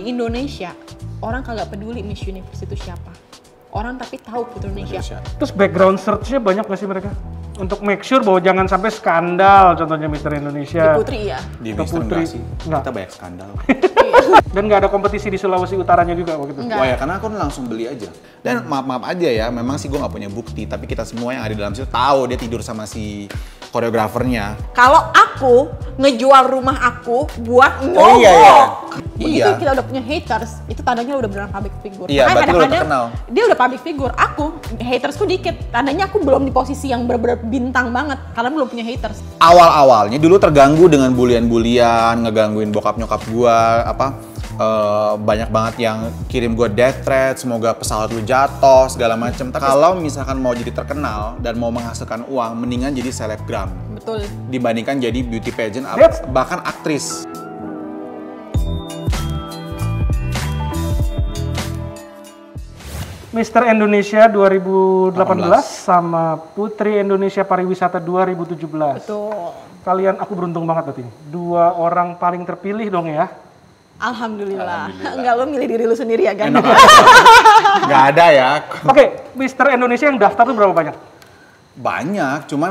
di Indonesia orang kagak peduli Miss Universe itu siapa. Orang tapi tahu Putri Indonesia. Terus background search-nya banyak nggak sih mereka? Untuk make sure bahwa jangan sampai skandal, contohnya Mister Di Indonesia. Putri ya. Di Ke Mister Putri. enggak sih, Enggak. kita banyak skandal. Dan nggak ada kompetisi di Sulawesi Utaranya juga waktu itu? Enggak. Wah ya, karena aku langsung beli aja. Dan maaf aja ya, memang sih gue nggak punya bukti, tapi kita semua yang ada di dalam situ tahu dia tidur sama si koreografernya. Kalau aku ngejual rumah aku buat Oh, mogok. iya, iya. Begitu Iya. kita udah punya haters, itu tandanya udah beneran public figure. Iya, Makanya berarti udah kadang-kadang terkenal. dia udah public figure. Aku, hatersku dikit. Tandanya aku belum di posisi yang bener-bener bintang banget. Karena belum punya haters. Awal-awalnya dulu terganggu dengan bulian-bulian, ngegangguin bokap nyokap gua, banyak banget yang kirim gua death threat, semoga pesawat lu jatuh, segala macem. Kalau misalkan mau jadi terkenal dan mau menghasilkan uang, mendingan jadi selebgram Betul. dibandingkan jadi beauty pageant, That's- bahkan aktris. Mister Indonesia 2018 sama Putri Indonesia Pariwisata 2017. Betul. Kalian, aku beruntung banget berarti. Dua orang paling terpilih dong ya. Alhamdulillah. Enggak, lu milih diri lu sendiri ya, kan? Nggak ada ya. Oke, Mister Indonesia yang daftar tuh berapa banyak? Banyak, cuman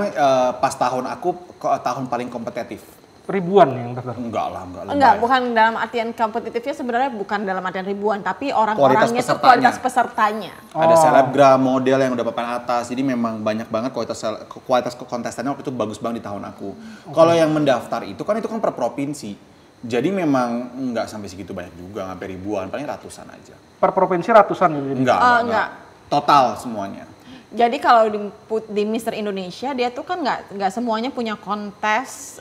pas tahun aku tahun paling kompetitif. Ribuan yang daftar. Enggak lah, enggak. Enggak, lebay. bukan dalam artian kompetitifnya, sebenarnya bukan dalam artian ribuan, tapi Kualitas orang-orangnya itu pesertanya. kualitas pesertanya. Ada Oh. selebgram, model yang udah papan atas, jadi memang banyak banget kualitas kontestannya waktu itu bagus banget di tahun aku. Kalau yang mendaftar itu kan per provinsi, jadi memang nggak sampai segitu banyak juga, nggak sampai ribuan, paling ratusan aja. Per provinsi ratusan gitu. Jadi. Enggak. Total semuanya. Jadi kalau di Mister Indonesia dia tuh kan nggak semuanya punya kontes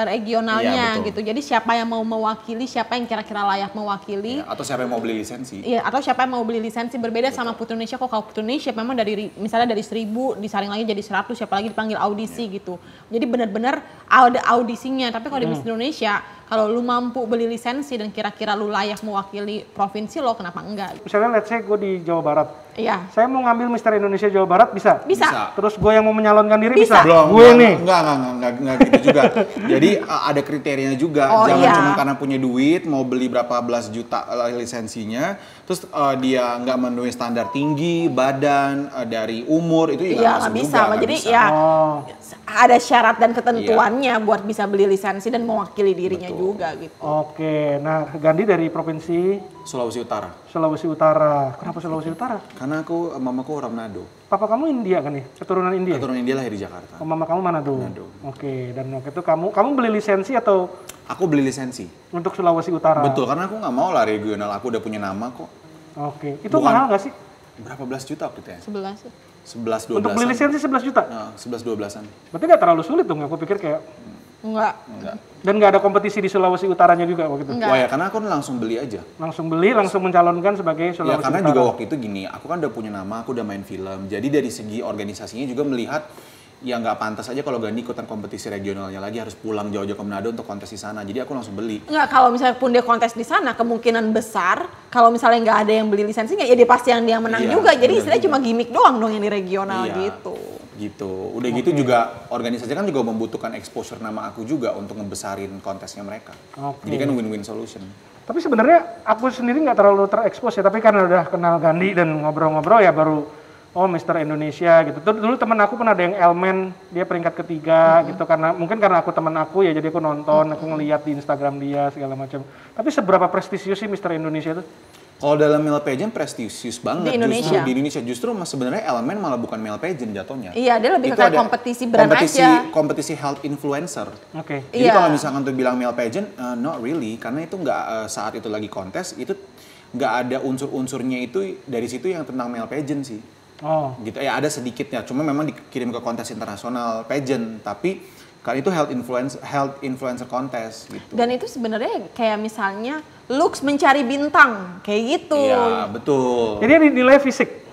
regionalnya Iya, betul. gitu. Jadi siapa yang mau mewakili, siapa yang kira-kira layak mewakili. Ya, atau siapa yang mau beli lisensi? Iya, atau siapa yang mau beli lisensi berbeda sama Putri Indonesia. Kok kalau Putri Indonesia memang misalnya dari 1000 disaring lagi jadi 100, siapa lagi dipanggil audisi gitu. Jadi benar-benar ada audisinya. Tapi kalau di Miss Indonesia, kalau lu mampu beli lisensi dan kira-kira lu layak mewakili provinsi lo, kenapa enggak? Misalnya let's say gue di Jawa Barat. Iya. Saya mau ngambil Mister Indonesia Jawa Barat bisa? Bisa. Terus gue yang mau menyalonkan diri Bisa. bisa? Belum, Gue nih. enggak gitu juga. Jadi ada kriterianya juga. Oh, Jangan iya. cuma karena punya duit mau beli berapa belas juta lisensinya, terus dia nggak memenuhi standar tinggi, badan, dari umur, itu juga Iya, masuk nggak bisa. juga, nggak Jadi bisa. ya Oh. ada syarat dan ketentuannya buat bisa beli lisensi dan mewakili dirinya Betul. juga gitu. Oke, nah Gandhi dari provinsi Sulawesi Utara. Sulawesi Utara. Kenapa Sulawesi Utara? Karena mamaku orang Manado. Papa kamu India kan ya? Keturunan India? Keturunan India lahir di Jakarta. Oh, mama kamu Manado. Manado. Oke, dan waktu itu kamu beli lisensi atau Aku beli lisensi. untuk Sulawesi Utara? Betul, karena aku nggak mau lah regional. Aku udah punya nama kok. Oke, itu Bukan- mahal nggak sih? Berapa belas juta waktu itu ya? 11. 11-12an. Untuk beli lisensi 11 juta? Nah, 11-12an. Berarti nggak terlalu sulit dong, aku pikir kayak... Enggak. Enggak. Dan nggak ada kompetisi di Sulawesi Utaranya juga waktu itu? Enggak. Wah ya, karena aku langsung beli aja. Langsung beli, langsung mencalonkan sebagai Ya Sulawesi karena Utara. juga waktu itu gini, aku kan udah punya nama, aku udah main film. Jadi dari segi organisasinya juga melihat ya nggak pantas aja kalau Gandhi ikutan kompetisi regionalnya lagi harus pulang jauh-jauh ke Manado untuk kontes di sana. Jadi aku langsung beli. Enggak, kalau misalnya pun dia kontes di sana, kemungkinan besar kalau misalnya nggak ada yang beli lisensinya, ya dia pasti yang dia menang Iya, juga. Jadi benar istilahnya juga. cuma gimmick doang dong yang di regional Iya, gitu. Gitu. Udah gitu juga organisasi kan juga membutuhkan exposure nama aku juga untuk ngebesarin kontesnya mereka. Oke. Jadi kan win-win solution. Tapi sebenarnya aku sendiri nggak terlalu terekspos ya, tapi karena udah kenal Gandhi dan ngobrol-ngobrol ya baru, oh Mister Indonesia gitu. Dulu teman aku pernah ada yang Elmen, dia peringkat ketiga gitu, karena mungkin karena aku teman aku ya, jadi aku nonton, aku ngeliat di Instagram dia segala macam. Tapi seberapa prestisius sih Mister Indonesia itu? Kalau dalam male pageant prestisius banget Di Indonesia. Di Indonesia justru sebenarnya elemen malah bukan male pageant jatuhnya. Iya, dia lebih Itu ke kayak ada kompetisi brand kompetisi, aja. kompetisi health influencer. Oke. Jadi Iya. kalau misalkan tuh bilang male pageant, not really, karena itu nggak saat itu lagi kontes itu nggak ada unsur-unsurnya itu dari situ yang tentang male pageant sih. Oh, Gitu ya, ada sedikitnya, cuma memang dikirim ke kontes internasional pageant, tapi kan itu health influencer kontes gitu. Dan itu sebenarnya kayak misalnya looks mencari bintang, kayak gitu. Iya, betul. jadi dia dinilai fisik.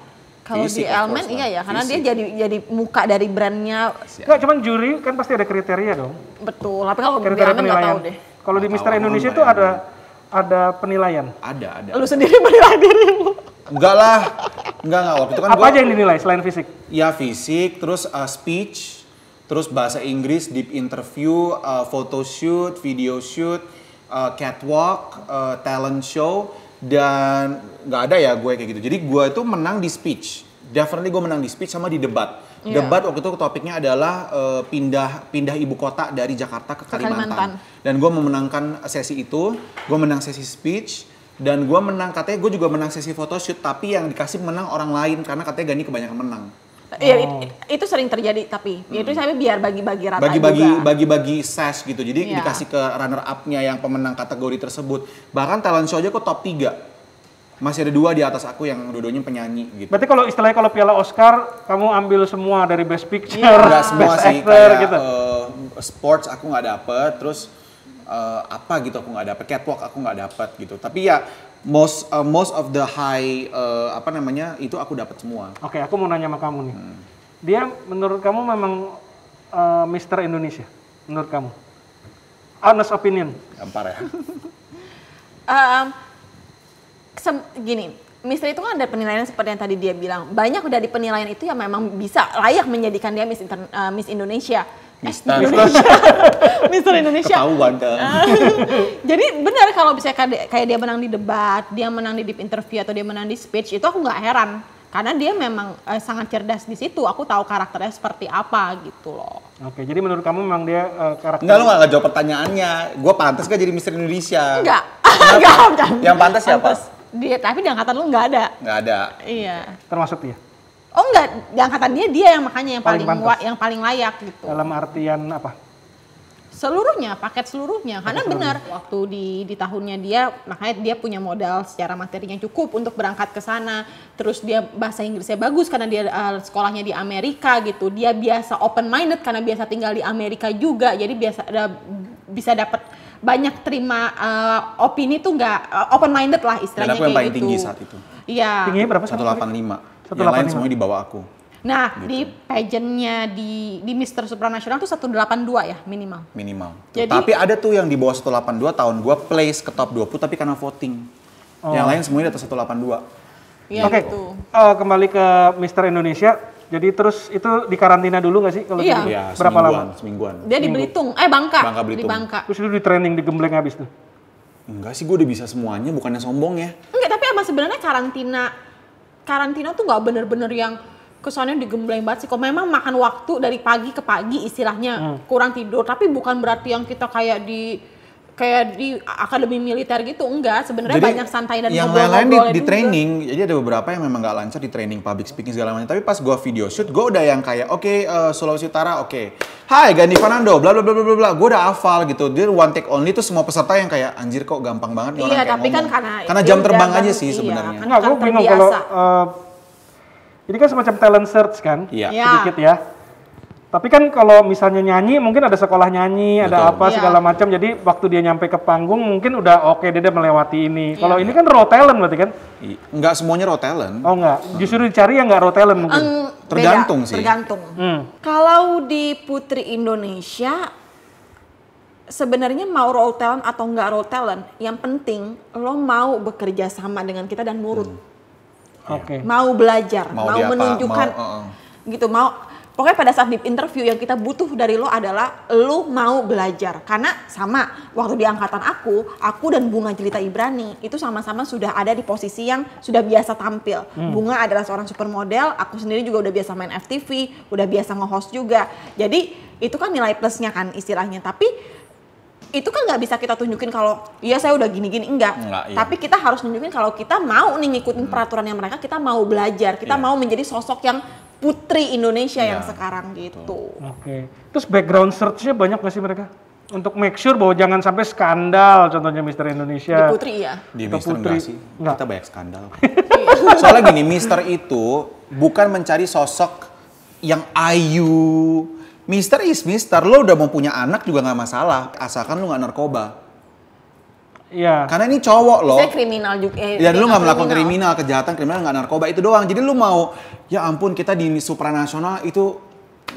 Kalau di Fisik, of Elmen course iya lah. ya, karena Fisik. dia jadi muka dari brandnya. Nggak, cuman juri kan pasti ada kriteria dong. Betul, tapi kalau di Kriteria Elmen nggak penilaian. tahu deh. Kalau di Nggak Mister tahu, Indonesia aku itu nggak ada penilaian. Ada. Lu sendiri menilai diri lu. Enggak lah. Enggak. Waktu itu kan Apa gua aja yang dinilai selain fisik? ya fisik, terus speech, terus bahasa Inggris, deep interview, photo shoot, video shoot, catwalk, talent show, dan nggak ada ya gue kayak gitu. Jadi gue itu menang di speech. Definitely gue menang di speech sama di debat. Debat waktu itu topiknya adalah pindah ibu kota dari Jakarta ke Kalimantan. Dan gue memenangkan sesi itu, gue menang sesi speech, dan gue menang, katanya gue juga menang sesi photoshoot, tapi yang dikasih menang orang lain karena katanya Gani kebanyakan menang. Iya, itu sering terjadi tapi itu sampai biar bagi-bagi rata juga. Bagi-bagi sash gitu. Jadi dikasih ke runner up-nya yang pemenang kategori tersebut. Bahkan talent show aja kok top 3. Masih ada 2 di atas aku yang dua-duanya penyanyi gitu. Berarti kalau istilahnya kalau Piala Oscar kamu ambil semua dari Best Picture, Enggak semua Best sih, Actor kayak gitu. Sports aku nggak dapet, terus apa gitu aku nggak dapet, catwalk aku nggak dapet gitu. Tapi ya most of the high itu aku dapat semua. Oke, aku mau nanya sama kamu nih. Dia menurut kamu memang Mr. Indonesia? Menurut kamu? Honest opinion. Gampar ya. Gini, Mister itu kan ada penilaian seperti yang tadi dia bilang. Banyak dari penilaian itu yang memang bisa layak menjadikan dia Miss Indonesia. Mister Indonesia. Ketahuan kan. Jadi benar kalau bisa kayak dia menang di debat, dia menang di deep interview atau dia menang di speech, itu aku nggak heran. Karena dia memang sangat cerdas di situ. Aku tahu karakternya seperti apa gitu loh. Oke, jadi menurut kamu memang dia karakter... Enggak, lu nggak jawab pertanyaannya. Gue pantas gak jadi Mister Indonesia? Enggak. Yang pantas siapa? Dia, tapi di angkatan lu nggak ada. Nggak ada. Iya. Termasuk dia? Oh enggak, di angkatan dia yang makanya yang paling layak gitu. Dalam artian apa? Seluruhnya, paket seluruhnya. Karena benar waktu di tahunnya dia, makanya dia punya modal secara materinya cukup untuk berangkat ke sana. Terus dia bahasa Inggrisnya bagus karena dia sekolahnya di Amerika gitu. Dia biasa open minded karena biasa tinggal di Amerika juga. Jadi bisa dapat banyak terima opini tuh nggak open minded lah istilahnya kayak gitu. Dan aku yang paling tinggi saat itu. Iya. Tingginya berapa? 185. Yang lain semuanya di bawah aku. Nah, gitu. Di pageantnya di Mister Supranasional tuh 182 ya minimal. Jadi, tapi ada tuh yang di bawah 182 tahun gua place ke top 20 tapi karena voting. Yang lain semuanya di atas 182. Iya gitu. Kembali ke Mister Indonesia. Jadi terus itu di karantina dulu nggak sih kalau iya. Gitu? Iya, berapa lama? Semingguan. Dia di Belitung, Bangka. Belitung. Di Bangka. Terus itu di training di Gembleng habis tuh? Enggak sih, gue udah bisa semuanya, bukannya sombong ya. Enggak, tapi emang sebenarnya karantina tuh nggak bener-bener yang kesannya digembleng banget sih. Kok memang makan waktu dari pagi ke pagi istilahnya kurang tidur, tapi bukan berarti yang kita kayak di akademi militer gitu, enggak. Sebenarnya banyak santai dan yang lain-lain di training. Jadi ada beberapa yang memang nggak lancar di training public speaking segala macam. Tapi pas gue video shoot, gue udah yang kayak Sulawesi Utara, Hai Gani Fernando, bla bla bla bla bla. Gue udah hafal gitu. Dia one take only tuh semua peserta yang kayak anjir kok gampang banget nih orang kayak tapi ngomong. kan karena jam terbang aja sih sebenarnya. Enggak, gue bingung kalau ini kan semacam talent search kan, sedikit ya. Tapi kan kalau misalnya nyanyi, mungkin ada sekolah nyanyi, ada apa segala macam. Jadi waktu dia nyampe ke panggung, mungkin udah dia udah melewati ini. Kalau ini kan raw talent berarti kan? Enggak semuanya raw talent. Oh enggak, justru dicari yang enggak raw talent mungkin. Tergantung sih. Tergantung. Kalau di Putri Indonesia, sebenarnya mau raw talent atau enggak raw talent, yang penting lo mau bekerja sama dengan kita dan nurut. Mau belajar, mau menunjukkan gitu, pokoknya pada saat di interview yang kita butuh dari lo adalah lo mau belajar. Karena sama waktu di angkatan aku dan Bunga Jelita Ibrani itu sama-sama sudah ada di posisi yang sudah biasa tampil. Bunga adalah seorang supermodel, aku sendiri juga udah biasa main FTV, udah biasa nge-host juga. Jadi itu kan nilai plusnya kan istilahnya. Tapi itu kan nggak bisa kita tunjukin kalau iya saya udah gini-gini, enggak. Tapi kita harus nunjukin kalau kita mau nih ngikutin peraturannya mereka, kita mau belajar, kita mau menjadi sosok yang Putri Indonesia yang sekarang gitu. Terus background search-nya banyak nggak sih mereka? Untuk make sure bahwa jangan sampai skandal, contohnya Mister Indonesia. Di Putri ya? Di Mister enggak sih, kita banyak skandal. Soalnya gini, Mister itu bukan mencari sosok yang ayu. Mister is Mister, lo udah mau punya anak juga nggak masalah, asalkan lo nggak narkoba. Iya. Karena ini cowok loh. Saya kriminal juga. Ya lu nggak melakukan kejahatan kriminal nggak narkoba itu doang. Jadi lu mau, ya ampun kita di supranasional itu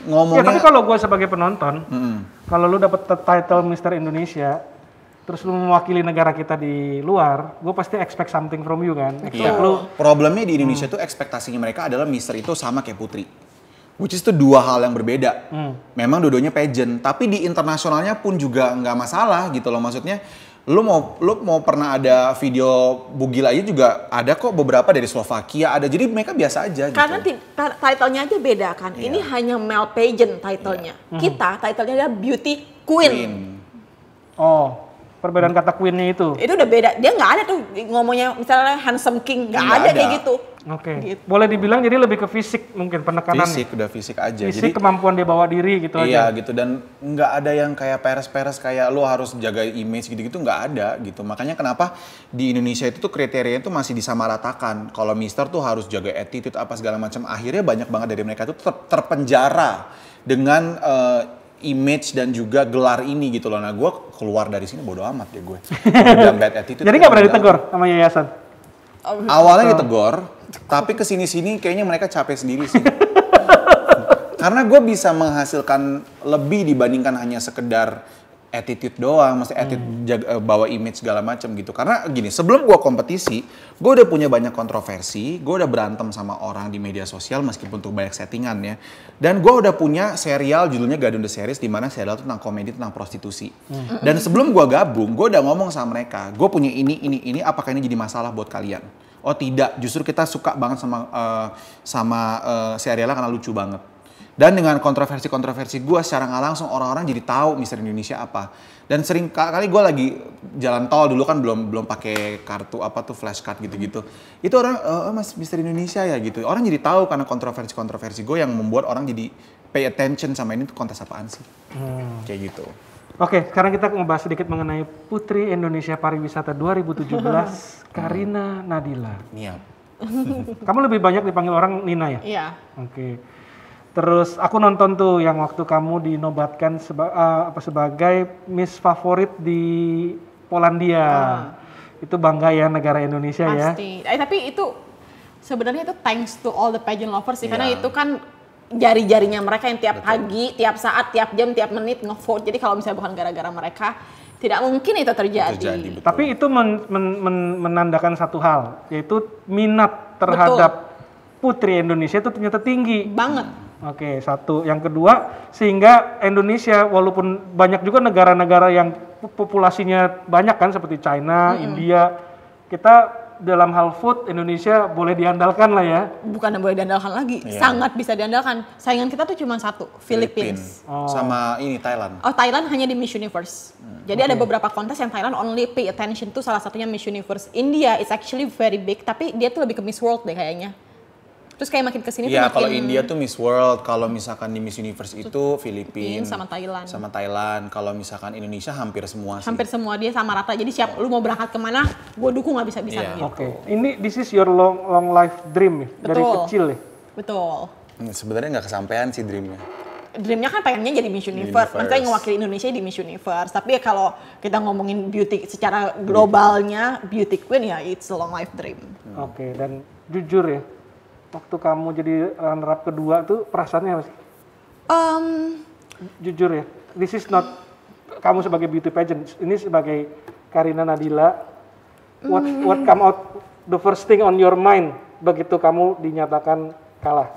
ngomongnya. Ya tapi kalau gue sebagai penonton, kalau lu dapet title Mister Indonesia, terus lu mewakili negara kita di luar, gue pasti expect something from you kan. Problemnya di Indonesia tuh ekspektasinya mereka adalah Mister itu sama kayak Putri. Which is itu dua hal yang berbeda. Memang dua-duanya pageant, tapi di internasionalnya pun juga nggak masalah gitu loh. Maksudnya Lu mau pernah ada video bugil aja juga ada kok beberapa dari Slovakia ada. Jadi mereka biasa aja gitu. Karena title-nya aja beda kan. Ini hanya male pageant title-nya. Kita title-nya adalah beauty queen. Oh, perbedaan kata queen-nya itu. Itu udah beda. Dia nggak ada tuh ngomongnya misalnya handsome king, nggak ada kayak gitu. Oke. Gitu. Boleh dibilang jadi lebih ke fisik mungkin penekanannya. Fisik, udah fisik aja. Fisik, Jadi kemampuan dia bawa diri gitu iya aja. gitu, dan nggak ada yang kayak peres-peres kayak lo harus jaga image gitu-gitu, nggak ada gitu. Makanya kenapa di Indonesia itu tuh kriterianya tuh masih disamaratakan. Kalau Mister tuh harus jaga attitude apa segala macam. Akhirnya banyak banget dari mereka tuh terpenjara dengan image dan juga gelar ini gitu loh. Nah gue keluar dari sini bodo amat ya gue. Udah bad attitude. Jadi nggak pernah ditegur sama yayasan? Awalnya ditegur, tapi kesini-sini kayaknya mereka capek sendiri sih. Karena gue bisa menghasilkan lebih dibandingkan hanya sekedar attitude doang, mesti attitude bawa image segala macam gitu. Karena gini, sebelum gue kompetisi, gue udah punya banyak kontroversi, gue udah berantem sama orang di media sosial meskipun untuk banyak settingan ya. Dan gue udah punya serial judulnya Gadun The Series, di mana serial itu tentang komedi tentang prostitusi. Dan sebelum gue gabung, gue udah ngomong sama mereka, gue punya ini, apakah ini jadi masalah buat kalian? Oh tidak, justru kita suka banget sama serialnya karena lucu banget. Dan dengan kontroversi-kontroversi gue secara nggak langsung orang-orang jadi tahu Mister Indonesia apa. Dan sering kali gue lagi jalan tol dulu kan belum pakai kartu apa tuh flashcard gitu-gitu. Itu orang Mas Mister Indonesia ya gitu. Orang jadi tahu karena kontroversi-kontroversi gue yang membuat orang jadi pay attention sama ini tuh kontes apaan sih. Kayak gitu. Oke, sekarang kita membahas sedikit mengenai Putri Indonesia Pariwisata 2017, Karina Nadila. Niat. Kamu lebih banyak dipanggil orang Nina ya? Iya. Oke. Terus aku nonton tuh yang waktu kamu dinobatkan sebagai Miss Favorit di Polandia. Itu bangga ya negara Indonesia ya. Pasti. Tapi itu sebenarnya itu thanks to all the pageant lovers sih, karena Iya. itu kan jari-jarinya mereka yang tiap pagi, tiap saat, tiap jam, tiap menit nge-vote. Jadi kalau misalnya bukan gara-gara mereka, tidak mungkin itu terjadi. Betul. Tapi itu menandakan satu hal, yaitu minat terhadap Putri Indonesia itu ternyata tinggi. Banget. Oke, satu. Yang kedua, sehingga Indonesia walaupun banyak juga negara-negara yang populasinya banyak kan seperti China, India, kita dalam hal food Indonesia boleh diandalkan lah ya. Bukan yang boleh diandalkan lagi, sangat bisa diandalkan. Saingan kita tuh cuma satu, Philippines. Sama ini Thailand. Oh, Thailand hanya di Miss Universe. Jadi ada beberapa kontes yang Thailand only pay attention to, salah satunya Miss Universe. India is actually very big, tapi dia tuh lebih ke Miss World deh kayaknya. Terus kayak makin kesini tuh Iya, makin... kalau India tuh Miss World, kalau misalkan di Miss Universe itu Filipina sama Thailand. Sama Thailand. Kalau misalkan Indonesia hampir semua sih. Hampir semua dia sama rata. Jadi siap lu mau berangkat kemana, gue dukung habis-habisan Iya. gitu. Oke. Ini this is your long life dream ya, dari Betul. kecil ya. Betul. Sebenarnya nggak kesampaian sih dreamnya. Dreamnya kan pengennya jadi Miss Universe, maksudnya ngewakili Indonesia di Miss Universe. Tapi ya kalau kita ngomongin beauty secara globalnya, beauty queen ya it's a long life dream. Oke, dan jujur ya, waktu kamu jadi runner up kedua tuh perasaannya apa sih? Jujur ya, this is not kamu sebagai beauty pageant, ini sebagai Karina Nadila. What come out the first thing on your mind begitu kamu dinyatakan kalah?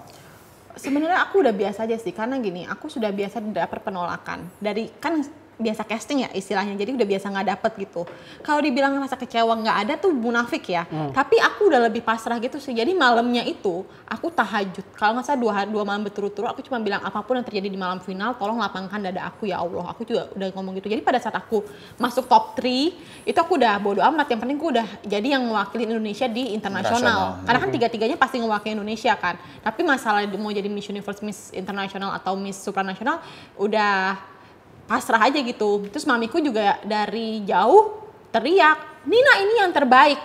Sebenarnya aku udah biasa aja sih, karena gini, aku sudah biasa dapat penolakan dari kan biasa casting ya istilahnya, jadi udah biasa nggak dapet gitu. Kalau dibilang rasa kecewa nggak ada tuh munafik ya, tapi aku udah lebih pasrah gitu sih. Jadi malamnya itu aku tahajud, kalau nggak salah dua malam berturut-turut aku cuma bilang apapun yang terjadi di malam final, tolong lapangkan dada aku ya Allah. Aku juga udah ngomong gitu. Jadi pada saat aku masuk top 3 itu aku udah bodo amat, yang penting aku udah jadi yang mewakili Indonesia di internasional. Karena kan tiga-tiganya pasti ngewakili Indonesia kan. Tapi masalah mau jadi Miss Universe, Miss International atau Miss Supranational udah pasrah aja gitu. Terus mamiku juga dari jauh teriak, Nina ini yang terbaik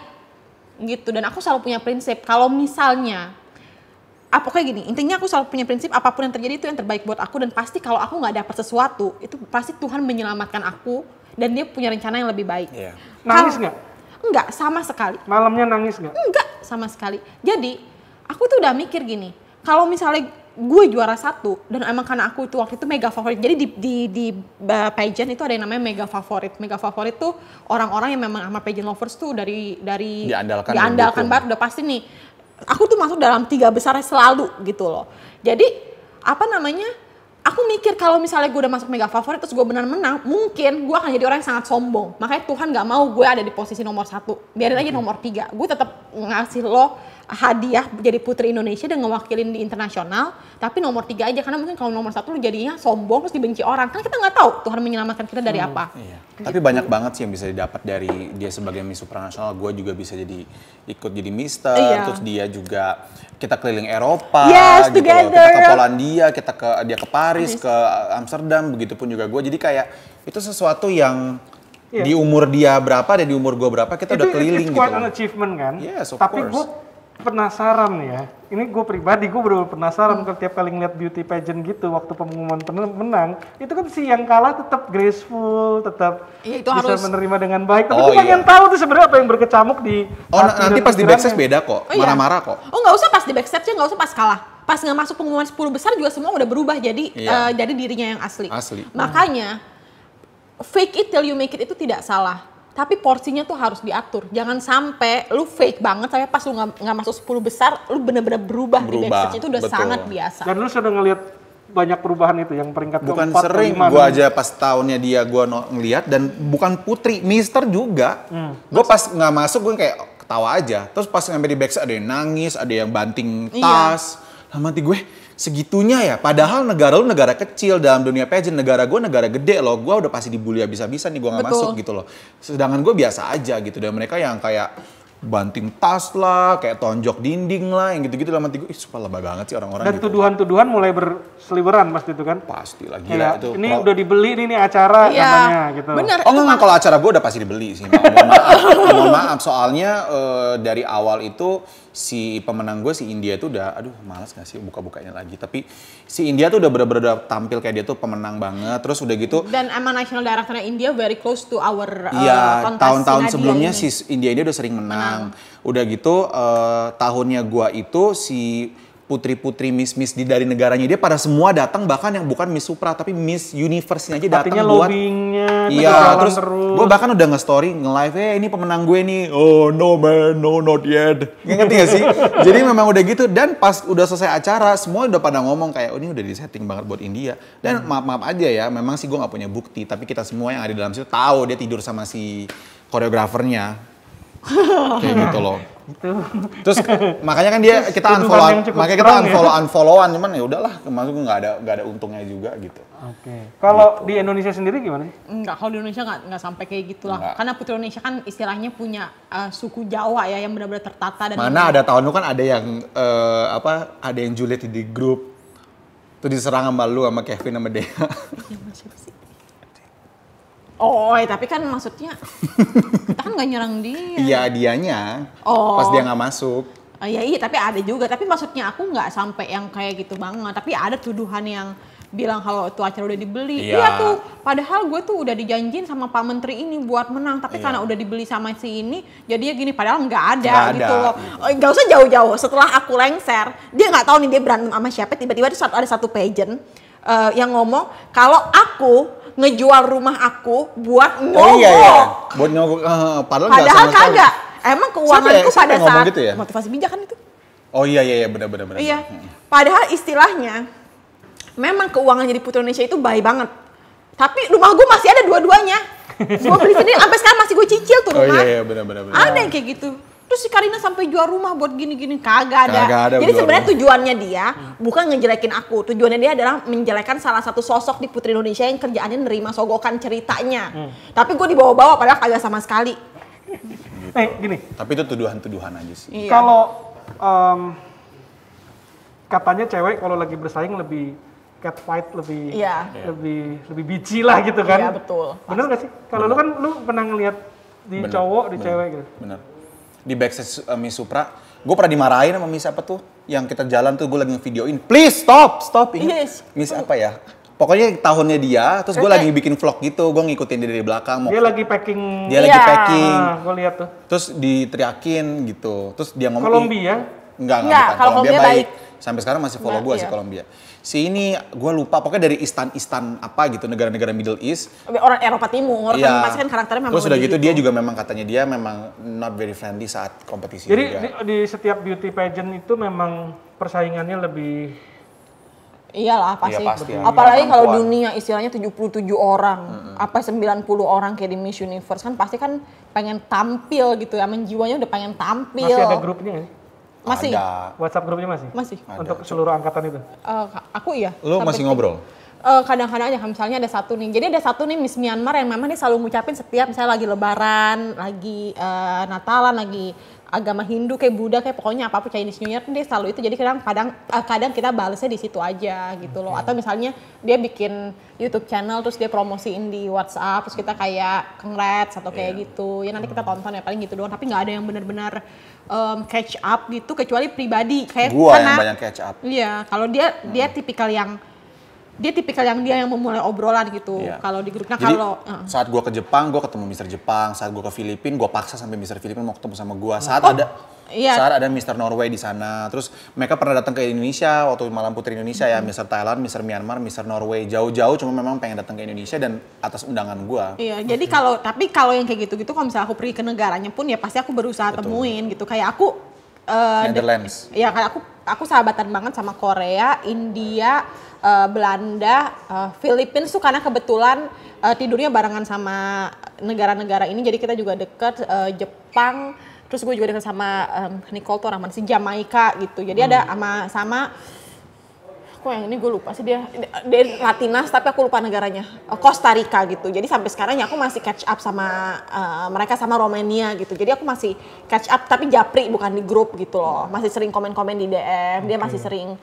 gitu. Dan aku selalu punya prinsip, kalau misalnya kayak gini, intinya aku selalu punya prinsip apapun yang terjadi itu yang terbaik buat aku. Dan pasti kalau aku nggak dapat sesuatu, itu pasti Tuhan menyelamatkan aku dan dia punya rencana yang lebih baik. Nangis nggak? Enggak, sama sekali. Malamnya nangis nggak? Enggak, sama sekali. Jadi aku tuh udah mikir gini, kalau misalnya gue juara 1 dan emang karena aku itu waktu itu mega favorit. Jadi di pageant itu ada yang namanya mega favorit. Mega favorit tuh orang-orang yang memang sama pageant lovers tuh dari diandalkan banget, udah pasti nih. Aku tuh masuk dalam 3 besar selalu gitu loh. Jadi apa namanya? aku mikir kalau misalnya gue udah masuk mega favorit terus gue benar menang, mungkin gue akan jadi orang yang sangat sombong. Makanya Tuhan nggak mau gue ada di posisi nomor 1. Biarin aja nomor 3. Gue tetap ngasih lo hadiah jadi putri Indonesia dan ngewakilin di internasional, tapi nomor 3 aja, karena mungkin kalau nomor 1 lu jadinya sombong terus dibenci orang, kan kita nggak tahu Tuhan menyelamatkan kita dari apa. Iya. Tapi banyak banget sih yang bisa didapat dari dia sebagai Miss Supranasional. Gue juga bisa ikut jadi Mister, terus dia juga kita keliling Eropa, gitu loh. Kita ke Polandia, dia ke Paris, ke Amsterdam, begitupun juga gue. Jadi kayak itu sesuatu yang di umur dia berapa dan di umur gue berapa kita udah keliling gitu. Itu quite an achievement kan? Yes, of Tapi course. gue penasaran ya. Ini gue pribadi, gue bener-bener penasaran kalau tiap kali ngeliat beauty pageant gitu waktu pengumuman menang, itu kan si yang kalah tetap graceful, tetap itu bisa harus menerima dengan baik. Tapi gue pengen tahu tuh sebenarnya apa yang berkecamuk di nanti pas di backstage beda kok, marah-marah kok. Oh nggak usah pas di backstage, nggak usah pas kalah. Pas nggak masuk pengumuman 10 besar juga semua udah berubah jadi jadi dirinya yang asli. Makanya fake it till you make it itu tidak salah. Tapi porsinya tuh harus diatur. Jangan sampai lu fake banget sampai pas lu nggak masuk 10 besar, lu bener-bener berubah di backstage. Itu udah sangat biasa. Dan lu sudah ngelihat banyak perubahan itu yang peringkat bukan keempat, sering, gue aja pas tahunnya dia gue ngeliat dan bukan putri, Mister juga. Gue pas nggak masuk gue kayak ketawa aja. Terus pas sampai di backstage ada yang nangis, ada yang banting tas. Lama hati gue segitunya ya. Padahal negara lu negara kecil dalam dunia pageant, negara gue negara gede loh. Gue udah pasti dibully habis-habisan nih gue nggak masuk gitu loh. Sedangkan gue biasa aja gitu. Dan mereka yang kayak banting tas lah, kayak tonjok dinding lah, yang gitu-gitu dalam hati gue, sumpah lebay banget sih orang-orang. Dan gitu. Tuduhan-tuduhan mulai berseliweran pasti itu kan? Pasti lah, gila itu. Ini udah dibeli nih acara namanya gitu. Bener. Oh enggak, kalau acara gue udah pasti dibeli sih. Mohon maaf, soalnya dari awal itu si pemenang gue, si India tuh udah, aduh malas gak sih buka-bukanya lagi. Tapi si India tuh udah bener-bener tampil kayak dia tuh pemenang banget. Terus udah gitu. Dan emang national directornya India very close to our iya, tahun-tahun sebelumnya si India udah sering menang. Udah gitu tahunnya gua itu si putri-putri Miss di dari negaranya dia pada semua datang, bahkan yang bukan Miss Supra tapi Miss Universe-nya aja datang buat lobbyingnya. Iya, terus gue bahkan udah nge-story, nge-live, ini pemenang gue nih. Oh no man, no not yet. Ngerti gak sih? Jadi memang udah gitu, dan pas udah selesai acara semua udah pada ngomong kayak, oh ini udah di-setting banget buat India. Dan maaf aja ya, memang sih gue gak punya bukti, tapi kita semua yang ada di dalam situ tahu dia tidur sama si koreografernya. Kayak gitu loh. Terus makanya kan kita unfollowan, cuman ya udahlah, maksud gue nggak ada untungnya juga gitu. Oke. Kalau di Indonesia sendiri gimana sih? Enggak, kalau di Indonesia nggak sampai kayak gitulah. Karena putri Indonesia kan istilahnya punya suku Jawa ya yang benar-benar tertata dan mana ada tahun lu kan ada yang ada yang julid di grup tuh diserang sama lu sama Kevin sama Dea. Oh, tapi kan maksudnya kita kan nggak nyerang dia. Iya, dianya. Pas dia nggak masuk. Iya, tapi ada juga. Tapi maksudnya aku nggak sampai yang kayak gitu banget. Tapi ada tuduhan yang bilang kalau itu acara udah dibeli. Iya tuh, padahal gue tuh udah dijanjin sama Pak Menteri ini buat menang. Tapi karena udah dibeli sama si ini, jadinya gini. Padahal nggak ada gitu loh. Nggak usah jauh-jauh. Setelah aku lengser, dia nggak tahu nih dia berantem sama siapa. Tiba-tiba ada satu pageant yang ngomong kalau aku ngejual rumah aku buat nyogok. Oh iya. Buat nyogok. Padahal kagak. Emang keuanganku pada saat gitu ya? motivasi bijak kan itu. Oh iya, benar. Iya. Padahal istilahnya memang keuangan jadi putri Indonesia itu baik banget. Tapi rumah gue masih ada dua-duanya. Gue beli sendiri sampai sekarang masih gue cicil tuh rumah. Oh iya, benar. Ada yang kayak gitu. Terus si Karina sampai jual rumah buat gini-gini, kagak ada. Jadi sebenarnya tujuannya dia bukan ngejelekin aku. Tujuannya dia adalah menjelekan salah satu sosok di Putri Indonesia yang kerjaannya nerima sogokan ceritanya. Tapi gue dibawa-bawa padahal kagak sama sekali. Gini. Tapi itu tuduhan-tuduhan aja sih. Iya. Kalau katanya cewek kalau lagi bersaing lebih catfight, lebih bici lah gitu kan. Iya, betul. Bener gak sih? Kalau lu kan pernah ngeliat di cowok, di cewek gitu. Bener. Di backstage Miss Supra, gue pernah dimarahin sama Miss apa tuh, yang kita jalan tuh gue lagi ngevideoin, please stop, Yes. Miss apa ya? Pokoknya tahunnya dia, terus gue lagi bikin vlog gitu, gue ngikutin dia dari belakang. Dia lagi packing. Lagi packing. Gue lihat tuh. Terus diteriakin gitu, terus dia ngomong. Colombia? Enggak, kalau Colombia baik. Sampai sekarang masih follow gue sih Colombia. Si ini gue lupa, pokoknya dari istan apa gitu, negara-negara Middle East. Orang Eropa Timur, pasti kan karakternya memang terus udah gitu dia juga memang katanya dia memang not very friendly saat kompetisi. Jadi di setiap beauty pageant itu memang persaingannya lebih Iyalah pasti. Iya, pasti. Apalagi kalau Perempuan. dunia istilahnya 77 orang, apa 90 orang kayak di Miss Universe kan pasti kan Pengen tampil gitu ya, menjiwanya udah pengen tampil. Masih ada grupnya nggak sih? Masih? Ada. WhatsApp grupnya masih? Masih. Untuk seluruh angkatan itu? Aku iya. Lu Sampai masih ngobrol? Kadang-kadang aja, misalnya ada satu nih. Jadi ada satu nih Miss Myanmar yang memang dia selalu ngucapin setiap misalnya lagi Lebaran, lagi Natalan, lagi agama Hindu kayak Buddha kayak pokoknya apapun Chinese New Year dia selalu itu. Jadi kadang kita balesnya di situ aja gitu loh. Atau misalnya dia bikin YouTube channel terus dia promosiin di WhatsApp terus kita kayak congrats atau kayak gitu. Ya nanti kita tonton ya paling gitu doang. Tapi nggak ada yang benar-benar catch up gitu kecuali pribadi kayak Gua yang banyak catch up. Iya, kalau dia tipikal yang dia yang memulai obrolan gitu. Iya. Kalau di grupnya Jadi saat saat gue ke Jepang, gue ketemu Mister Jepang. Saat gue ke Filipina, gue paksa sampai Mister Filipina mau ketemu sama gue. Saat ada Mister Norway di sana. Terus mereka pernah datang ke Indonesia waktu Malam Putri Indonesia ya. Mister Thailand, Mister Myanmar, Mister Norway. Jauh-jauh cuma memang pengen datang ke Indonesia dan atas undangan gue. Iya, jadi kalau yang kayak gitu-gitu kalau misalnya aku pergi ke negaranya pun ya pasti aku berusaha temuin gitu. Kayak aku Netherlands. ya kayak aku sahabatan banget sama Korea, India, Belanda, Philippines tuh karena kebetulan tidurnya barengan sama negara-negara ini jadi kita juga deket. Jepang, terus gue juga deket sama Nicole tuh orang mana sih, Jamaika gitu. Jadi ada sama kok yang ini gue lupa sih dia Latinas tapi aku lupa negaranya. Costa Rica gitu. Jadi sampai sekarang ya aku masih catch up sama mereka sama Romania gitu. Jadi aku masih catch up tapi japri bukan di grup gitu loh. Masih sering komen-komen di DM, dia masih sering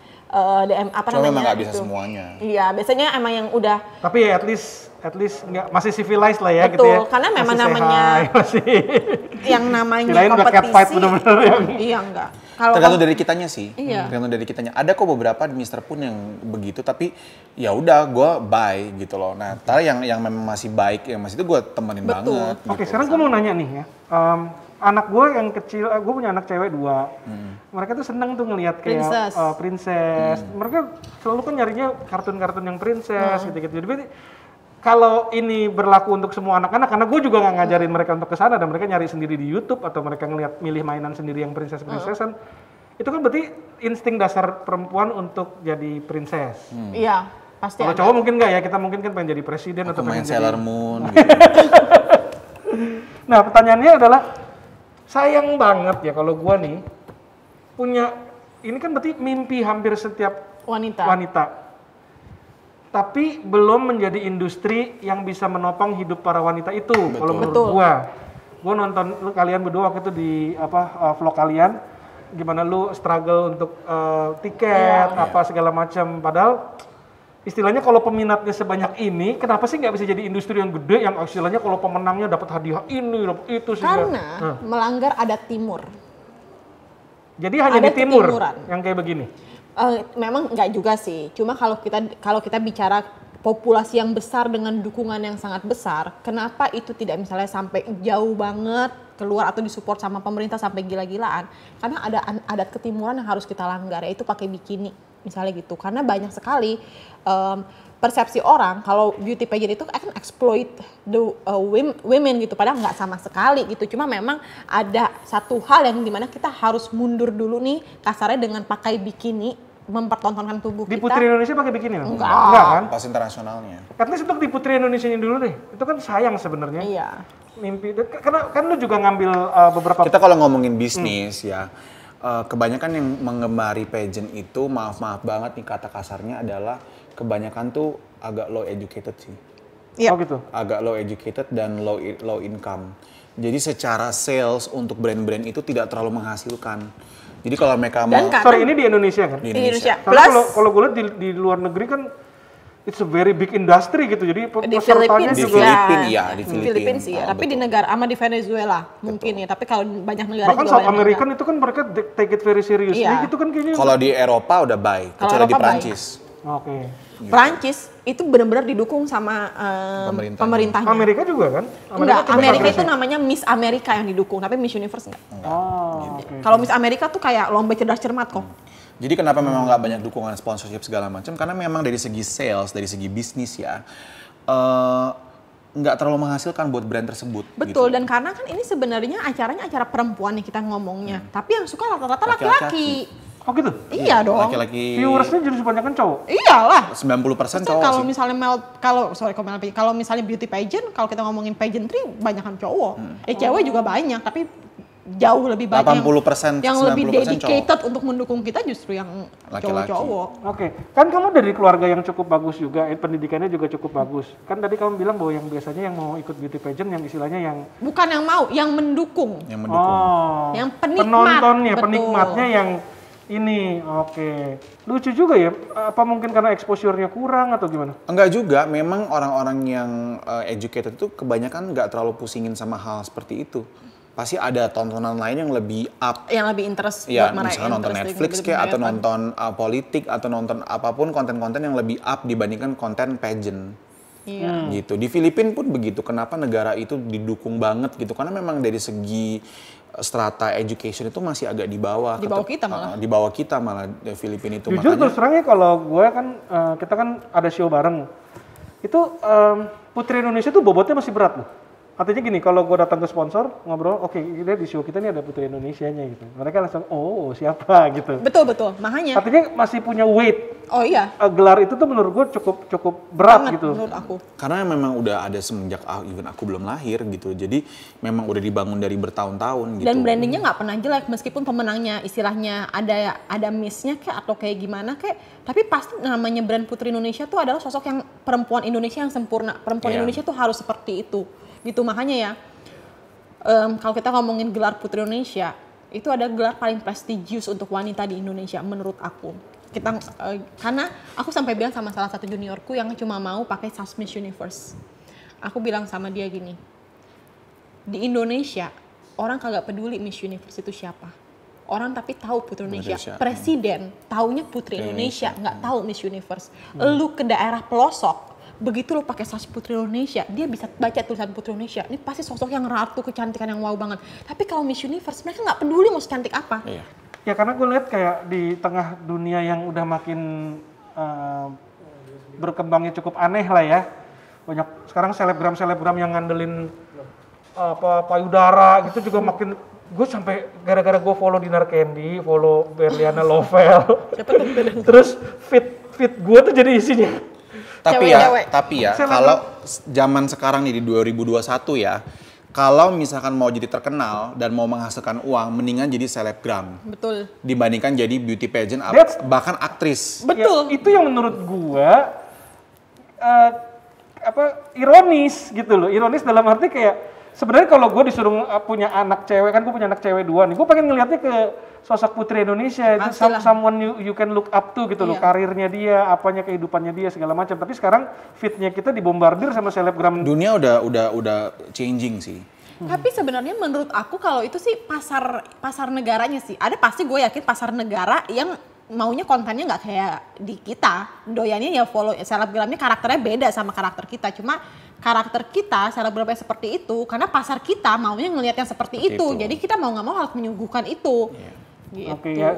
DM apa Cuma namanya memang nggak bisa gitu. semuanya. Iya, biasanya emang yang udah Tapi ya at least nggak masih civilized lah ya betul, gitu ya. karena memang Masih namanya say hi, masih. yang namanya Kirain udah catfight kompetisi. bener-bener yang. Iya enggak. Kalau Tergantung dari kitanya sih. Iya. Tergantung dari kitanya. Ada kok beberapa Mister pun yang begitu, tapi ya udah gue bye gitu loh. Nah, ntar yang memang masih baik, yang masih itu gue temenin Betul. banget. Oke, gitu. sekarang gue mau nanya nih ya. Anak gue yang kecil, gue punya anak cewek 2. Mereka tuh seneng tuh ngelihat kayak Princess. princess. Mereka selalu kan nyarinya kartun-kartun yang princess gitu-gitu. Jadi kalau ini berlaku untuk semua anak-anak, karena gue juga nggak ngajarin mereka untuk kesana dan mereka nyari sendiri di YouTube atau mereka milih mainan sendiri yang princess-princessan, itu kan berarti insting dasar perempuan untuk jadi princess. iya, pasti Kalau ada. cowok mungkin nggak ya, kita mungkin kan pengen jadi presiden atau Main pengen jadi. Sailor Moon gitu. Nah pertanyaannya adalah, sayang banget ya kalau gua nih punya, ini kan berarti mimpi hampir setiap wanita. Tapi belum menjadi industri yang bisa menopang hidup para wanita itu. Kalau menurut Betul. gua nonton kalian berdua waktu itu di vlog kalian, gimana lu struggle untuk tiket, segala macam. Padahal istilahnya kalau peminatnya sebanyak ini, kenapa sih nggak bisa jadi industri yang gede yang istilahnya kalau pemenangnya dapat hadiah ini, dapat itu Karena melanggar adat timur. Jadi hanya ada di timur ketimuran. yang kayak begini. Memang nggak juga sih. Cuma kalau kita bicara populasi yang besar dengan dukungan yang sangat besar, kenapa itu tidak misalnya sampai jauh banget keluar atau disupport sama pemerintah sampai gila-gilaan? Karena ada adat ketimuran yang harus kita langgar, yaitu pakai bikini misalnya gitu. Karena banyak sekali persepsi orang kalau beauty pageant itu akan exploit the women gitu, padahal nggak sama sekali gitu. Cuma memang ada satu hal yang dimana kita harus mundur dulu nih kasarnya dengan pakai bikini mempertontonkan tubuh Di kita. Putri Indonesia pakai bikini nggak? Enggak. Enggak kan? Pas internasionalnya. At least untuk di Putri Indonesia dulu deh. Itu kan sayang sebenarnya. Iya. Mimpi, karena kan lu juga ngambil beberapa. Kita kalau ngomongin bisnis ya, kebanyakan yang mengemari pageant itu, maaf banget nih kata kasarnya adalah kebanyakan tuh agak low educated sih. Iya. Oh gitu. Agak low educated dan low income. Jadi secara sales untuk brand-brand itu tidak terlalu menghasilkan. Jadi kalau mereka Dan mau Sorry, ini di Indonesia kan? di Di Indonesia. Karena Plus kalau gue lihat di luar negeri kan it's a very big industry gitu. Jadi di pesertanya Philippines di juga. Filipina ya, di Di Filipina. Philippines sih ya, tapi di negara sama di Venezuela mungkin ya. Tapi kalau banyak negara Bahkan juga South banyak American itu kan mereka take it very seriously Iya. gitu kan kayaknya. Kalau di Eropa udah baik, Kalau kecuali di Eropa Prancis. Oke. Prancis itu benar-benar didukung sama pemerintahnya. Amerika juga kan? Enggak, cukup Amerika agresif. itu namanya Miss Amerika yang didukung, tapi Miss Universe enggak. Oh, oke. Kalau Miss Amerika tuh kayak lomba cerdas cermat kok. Jadi kenapa memang nggak banyak dukungan sponsorship segala macam? Karena memang dari segi sales, dari segi bisnis ya, nggak terlalu menghasilkan buat brand tersebut. Betul, gitu. dan karena kan ini sebenarnya acaranya acara perempuan nih kita ngomongnya. Tapi yang suka rata-rata laki-laki. Oh gitu? Iya dong. Laki-laki Viewersnya jadi kebanyakan cowok? Iyalah. 90% Maksudnya cowok kalau sih. misalnya kalau misalnya beauty pageant, kalau kita ngomongin pageantry banyakan cowok. Cewek juga banyak, tapi jauh lebih banyak 80%, yang lebih 90% dedicated untuk mendukung kita justru yang Laki-laki. cowok-cowok. Oke, kan kamu dari keluarga yang cukup bagus juga, pendidikannya juga cukup bagus. Kan tadi kamu bilang bahwa yang biasanya yang mau ikut beauty pageant yang istilahnya yang Bukan yang mau, yang mendukung. Yang mendukung. Yang penikmat, penontonnya, betul. penikmatnya yang ini. Oke. Lucu juga ya. Apa mungkin karena exposure-nya kurang atau gimana? Enggak juga, memang orang-orang yang educated itu kebanyakan nggak terlalu pusingin sama hal seperti itu. Pasti ada tontonan lain yang lebih up. Yang lebih interest Ya, buat mereka. misalnya nonton Netflix kayak atau nonton politik atau nonton apapun konten-konten yang lebih up dibandingkan konten pageant. Iya. Gitu. Di Filipina pun begitu. Kenapa negara itu didukung banget gitu? Karena memang dari segi strata education itu masih agak di bawah. Di bawah kita malah. Di bawah kita malah di Filipina itu. Jujur Makanya terus terangnya kalau gue kan, kita kan ada show bareng. Itu Putri Indonesia tuh bobotnya masih berat loh. Artinya gini, kalau gue datang ke sponsor, ngobrol, oke, di show kita nih ada Putri Indonesianya gitu. Mereka langsung, oh siapa gitu. Betul, makanya. Artinya masih punya weight. Oh iya. Gelar itu tuh menurut gue cukup berat Banget gitu. menurut aku. karena memang udah ada semenjak even aku belum lahir gitu. Jadi memang udah dibangun dari bertahun-tahun gitu. Dan brandingnya nggak pernah jelek meskipun pemenangnya istilahnya ada miss-nya kayak atau kayak gimana kayak, tapi pasti namanya brand Putri Indonesia tuh adalah sosok yang perempuan Indonesia yang sempurna. Perempuan Iya. Indonesia tuh harus seperti itu. Gitu makanya ya. Kalau kita ngomongin gelar Putri Indonesia, itu ada gelar paling prestigious untuk wanita di Indonesia menurut aku. Karena aku sampai bilang sama salah satu juniorku yang cuma mau pakai SAS Miss Universe. Aku bilang sama dia gini, di Indonesia orang kagak peduli Miss Universe itu siapa. Orang tapi tahu Putri Indonesia. Presiden taunya Putri Indonesia, nggak tahu Miss Universe. Lu ke daerah pelosok, begitu lo pakai SAS Putri Indonesia, dia bisa baca tulisan Putri Indonesia. Ini pasti sosok yang ratu, kecantikan yang wow banget. Tapi kalau Miss Universe, mereka nggak peduli mau secantik apa. Iya. Ya karena gue lihat kayak di tengah dunia yang udah makin berkembangnya cukup aneh lah ya. Banyak sekarang selebgram yang ngandelin payudara gitu juga makin. Gue sampai gara-gara gue follow Dinar Candy, follow Berliana Lovel. Terus fit gue tuh jadi isinya. Tapi ya kalau zaman sekarang nih di 2021 ya, kalau misalkan mau jadi terkenal dan mau menghasilkan uang, mendingan jadi selebgram. Betul. Dibandingkan jadi beauty pageant, bahkan aktris. Betul. Ya, itu yang menurut gue ironis gitu loh. Ironis dalam arti kayak sebenarnya kalau gue disuruh punya anak cewek, kan gue punya anak cewek 2 nih, gue pengen ngeliatnya ke sosok Putri Indonesia, itu someone you can look up to gitu loh, karirnya dia, apanya kehidupannya dia segala macam. Tapi sekarang fitnya kita dibombardir sama selebgram. Dunia udah changing sih. Tapi sebenarnya menurut aku kalau itu sih pasar negaranya sih. Ada pasti gue yakin pasar negara yang maunya kontennya nggak kayak di kita. Doyannya ya follow selebgramnya karakternya beda sama karakter kita. Cuma karakter kita selebgramnya seperti itu karena pasar kita maunya ngelihat yang seperti itu. Jadi kita mau nggak mau harus menyuguhkan itu. Gitu. Oke ya,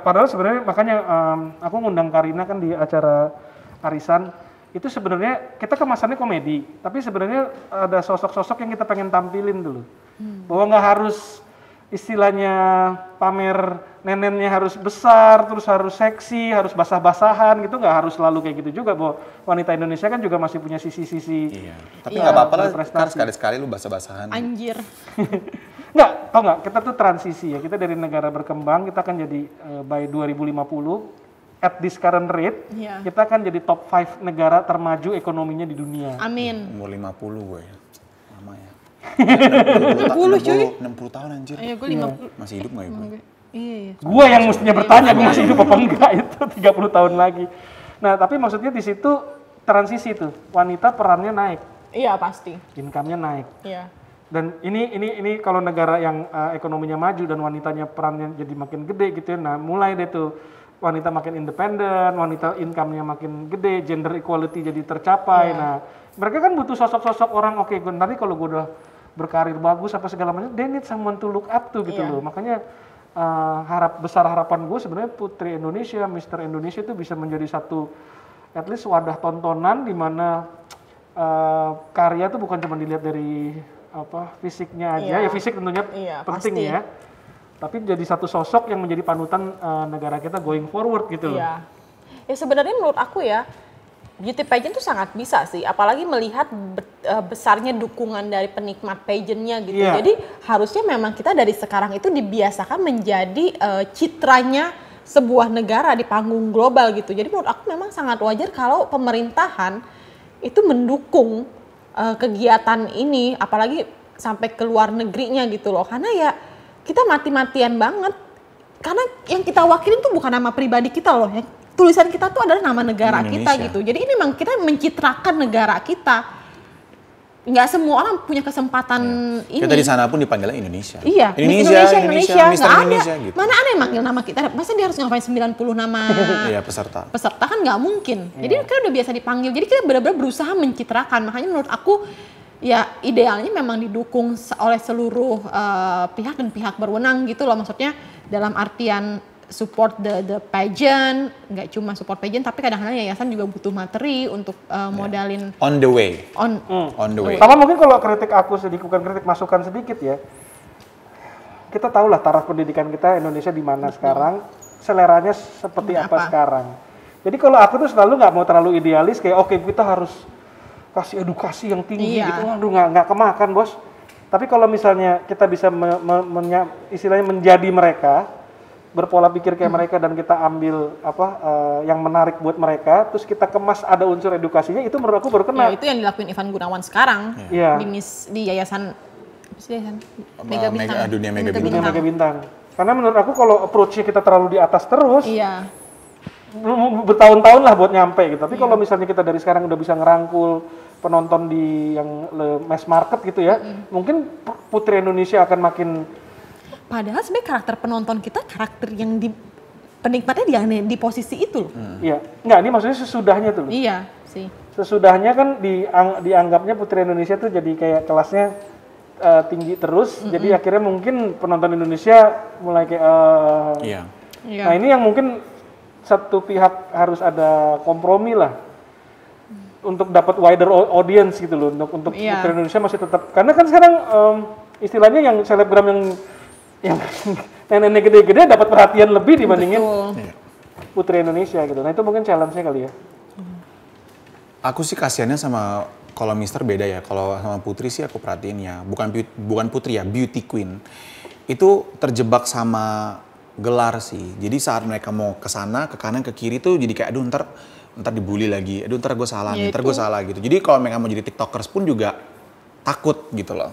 padahal sebenarnya makanya aku ngundang Karina kan di acara arisan. Itu sebenarnya kita kemasannya komedi, tapi sebenarnya ada sosok-sosok yang kita pengen tampilin dulu. Bahwa nggak harus istilahnya pamer nenennya harus besar, terus harus seksi, harus basah-basahan gitu, nggak harus selalu kayak gitu juga. Bahwa wanita Indonesia kan juga masih punya sisi-sisi. Iya. Tapi nggak apa-apa lah, kan sekali-sekali lu basah-basahan. Anjir. Nggak, tau nggak, kita tuh transisi ya, kita dari negara berkembang, kita akan jadi by 2050, at this current rate, kita akan jadi top 5 negara termaju ekonominya di dunia. Amin. Umur 50 gue ya, lama ya. 60 cuy. 60 tahun anjir. Iya, gue 50. Masih hidup nggak ya gue? Iya. Gua yang mestinya bertanya, gue masih hidup apa enggak itu 30 tahun lagi. Nah, tapi maksudnya di situ transisi tuh, wanita perannya naik, Iya, pasti. income-nya naik. Iya. Dan ini kalau negara yang ekonominya maju dan wanitanya perannya jadi makin gede gitu ya. Nah, mulai deh tuh wanita makin independen, wanita income-nya makin gede, gender equality jadi tercapai. Nah, mereka kan butuh sosok-sosok orang, oke, nanti kalau gue udah berkarir bagus apa segala macam, they need someone to look up to gitu loh. Makanya harapan gue sebenarnya Putri Indonesia, Mister Indonesia itu bisa menjadi satu at least wadah tontonan di mana karya tuh bukan cuma dilihat dari fisiknya aja, ya fisik tentunya penting pasti. ya. tapi jadi satu sosok yang menjadi panutan negara kita going forward gitu loh. Iya. Ya sebenarnya menurut aku ya, beauty pageant tuh sangat bisa sih, apalagi melihat besarnya dukungan dari penikmat pageantnya gitu. Iya. Jadi harusnya memang kita dari sekarang itu dibiasakan menjadi citranya sebuah negara di panggung global gitu. Jadi menurut aku memang sangat wajar kalau pemerintahan itu mendukung kegiatan ini, apalagi sampai ke luar negerinya gitu loh. Karena ya kita mati-matian banget. Karena yang kita wakilin tuh bukan nama pribadi kita loh. Tulisan kita tuh adalah nama negara kita gitu. Jadi ini memang kita mencitrakan negara kita. Nggak semua orang punya kesempatan ini. Kita di sana pun dipanggilnya Indonesia. Iya, Indonesia, Mister Mister nggak Indonesia ada. gitu. Mana ada yang manggil nama kita? Masa dia harus ngapain 90 nama Iya, peserta. peserta kan nggak mungkin. Jadi kita udah biasa dipanggil. Jadi kita benar-benar berusaha mencitrakan. Makanya menurut aku ya idealnya memang didukung oleh seluruh pihak dan pihak berwenang gitu loh. Maksudnya dalam artian support the pageant, nggak cuma support pageant tapi kadang-kadang yayasan juga butuh materi untuk modalin On the way. on The way. Sama mungkin kalau kritik aku sedikit, bukan kritik, masukan sedikit ya. Kita tahu lah taraf pendidikan kita Indonesia di mana sekarang, seleranya seperti apa sekarang. Jadi kalau aku tuh selalu nggak mau terlalu idealis kayak oke, kita harus kasih edukasi yang tinggi gitu, aduh nggak kemakan bos. Tapi kalau misalnya kita bisa istilahnya menjadi mereka, berpola pikir kayak mereka dan kita ambil yang menarik buat mereka, terus kita kemas ada unsur edukasinya, itu menurut aku baru kena. Ya, itu yang dilakuin Ivan Gunawan sekarang Iya. di yayasan Mega Bintang. Dunia Mega Dunia Mega Bintang. Karena menurut aku kalau approach-nya kita terlalu di atas terus, Iya. bertahun-tahun lah buat nyampe gitu. Tapi kalau misalnya kita dari sekarang udah bisa ngerangkul penonton di yang mass market gitu ya, mungkin Putri Indonesia akan makin. Padahal sebenarnya karakter penonton kita karakter yang penikmatnya di posisi itu loh. Iya, enggak, ini maksudnya sesudahnya tuh. Iya sih. Sesudahnya kan dianggapnya Putri Indonesia tuh jadi kayak kelasnya tinggi terus, jadi akhirnya mungkin penonton Indonesia mulai kayak. Iya. Nah ini yang mungkin satu pihak harus ada kompromi lah untuk dapat wider audience gitu loh, untuk Putri Indonesia masih tetap, karena kan sekarang istilahnya yang selebgram yang nenek gede-gede dapat perhatian lebih dibandingin Putri Indonesia gitu. Nah itu mungkin challenge-nya kali ya. Aku sih kasihannya sama, kalau Mister beda ya. Kalau sama Putri sih aku perhatiin ya, bukan Putri ya, beauty queen. Itu terjebak sama gelar sih. Jadi saat mereka mau ke sana, ke kanan, ke kiri tuh jadi kayak aduh ntar dibully lagi. Aduh ntar gue salah, ntar gue salah gitu. Jadi kalau mereka mau jadi TikTokers pun juga takut gitu loh.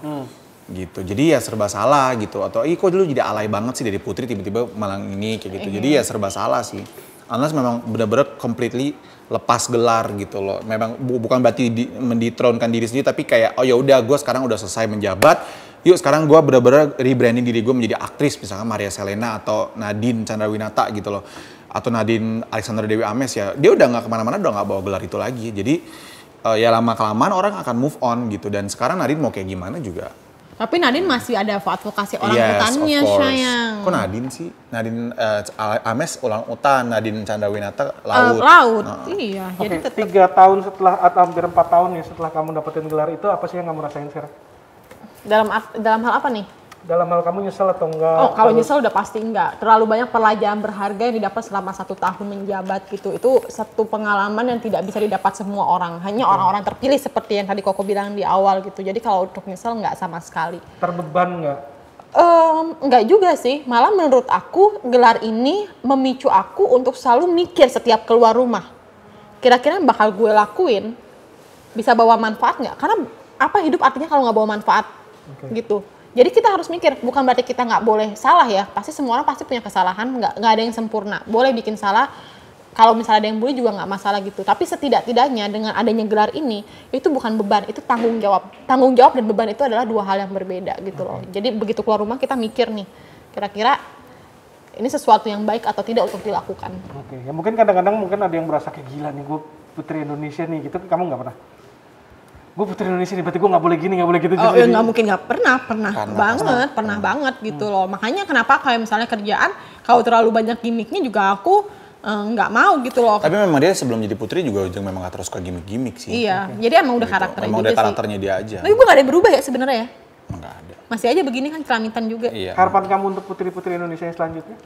Gitu, jadi ya serba salah gitu, atau kok dulu jadi alay banget sih dari Putri tiba-tiba malah ini kayak gitu, jadi ya serba salah sih, unless memang benar-benar completely lepas gelar gitu loh, memang bukan berarti mendetronkan diri sendiri, tapi kayak oh ya udah gue sekarang udah selesai menjabat, yuk sekarang gue benar-benar rebranding diri gue menjadi aktris, misalkan Maria Selena atau Nadine Chandrawinata gitu loh, atau Nadine Alexandra Dewi Ames ya, dia udah nggak kemana-mana, udah nggak bawa gelar itu lagi, jadi ya lama-kelamaan orang akan move on gitu, dan sekarang Nadine mau kayak gimana juga. Tapi Nadine masih ada advokasi orang Yes, utannya, of course. sayang. Kok Nadine sih? Nadine Ames ulang utan, Nadine Chandrawinata laut. Laut, iya. Oke, Jadi tetap 3 tahun setelah atau hampir 4 tahun ya setelah kamu dapetin gelar itu, apa sih yang kamu rasain sekarang? dalam hal apa nih? Dalam hal kamu nyesel atau enggak? Oh, kalau nyesel udah pasti enggak. Terlalu banyak pelajaran berharga yang didapat selama 1 tahun menjabat gitu. Itu satu pengalaman yang tidak bisa didapat semua orang. Hanya orang-orang terpilih seperti yang tadi Koko bilang di awal gitu. Jadi kalau untuk nyesel enggak sama sekali. Terbeban enggak? Enggak juga sih. Malah menurut aku gelar ini memicu aku untuk selalu mikir setiap keluar rumah. Kira-kira yang bakal gue lakuin bisa bawa manfaat nggak? Karena apa hidup artinya kalau nggak bawa manfaat gitu. Jadi kita harus mikir, bukan berarti kita nggak boleh salah ya. Pasti semua orang pasti punya kesalahan, nggak ada yang sempurna. Boleh bikin salah, kalau misalnya ada yang bully juga nggak masalah gitu. Tapi setidak-tidaknya dengan adanya gelar ini, itu bukan beban, itu tanggung jawab. Tanggung jawab dan beban itu adalah 2 hal yang berbeda gitu loh. Jadi begitu keluar rumah kita mikir nih, kira-kira ini sesuatu yang baik atau tidak untuk dilakukan. Oke, ya mungkin kadang-kadang mungkin ada yang merasa kayak gila nih, gue Putri Indonesia nih gitu. Kamu nggak pernah? Gue Putri Indonesia nih, berarti gue nggak boleh gini, nggak boleh gitu. Oh ya nggak mungkin, nggak pernah banget gitu loh. Makanya kenapa kayak misalnya kerjaan kalau terlalu banyak gimmicknya juga aku nggak mau gitu loh. Tapi memang dia sebelum jadi Putri juga memang gak terus suka gimmick-gimmick sih. Iya, jadi emang udah karakternya Emang juga udah karakternya dia aja. Tapi gue gak ada yang berubah ya sebenarnya ya. Emang gak ada. masih aja begini kan celamitan juga. Iya. Harapan kamu untuk putri-putri Indonesia yang selanjutnya?